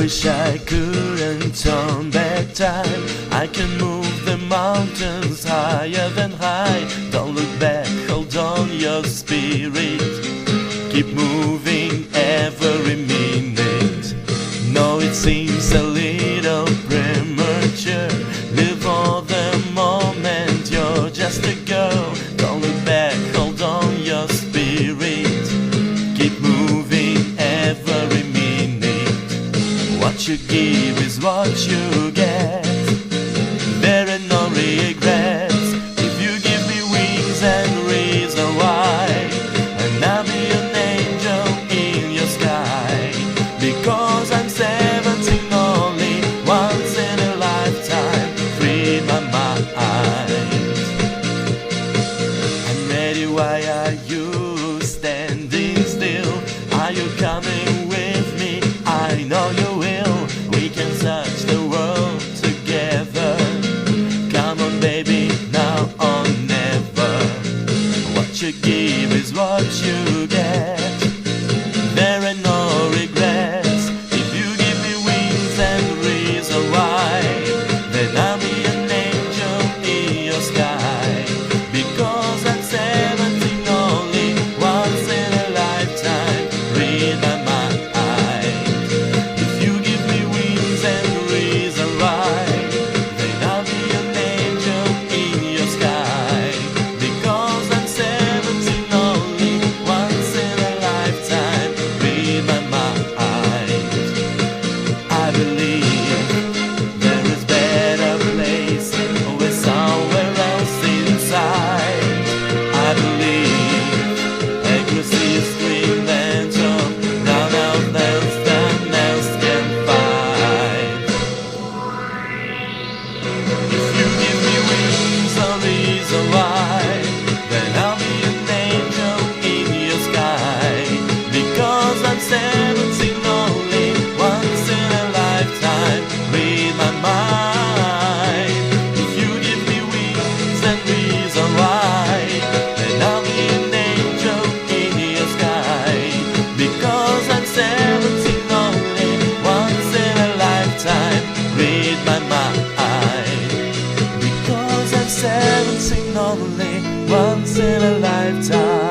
wish I couldn't turn back time. I can move the mountains higher than high. Don't look back, hold on your spirit. Keep moving every minute. No, it seems a little premature. Live for the moment, you're just a girl. Don't look back, hold on your spirit. Keep moving every minute. What you give is what you get. There are no regrets. If you give me wings and reason why, and I'll be an angel in your sky. Because I'm 17 only once in a lifetime. Free my mind. I'm ready, why are you standing still? Are you coming with me? I know you will. We can search the world together. Come on baby, now or never. What you give is what you get. There are no regrets. If you give me wings and reason why, then I'll be an angel in your sky. Because I'm 17 only once in a lifetime. Read my mind. If you give me wings and reason why, then I'll be an angel in your sky. Because I'm 17 only once in a lifetime. Read my mind. I believe there is better place, always somewhere else inside. I believe accuracy is dream and jump down out else than else can find. If you give me wings or reason why, then I'll be an angel in your sky. Because I'm 17 only once in a lifetime. Read my mind. If you give me wings and reason why, then I'll be an angel in your sky. Because I'm 17 only once in a lifetime. Read my mind. Because I'm 17 only once in a lifetime.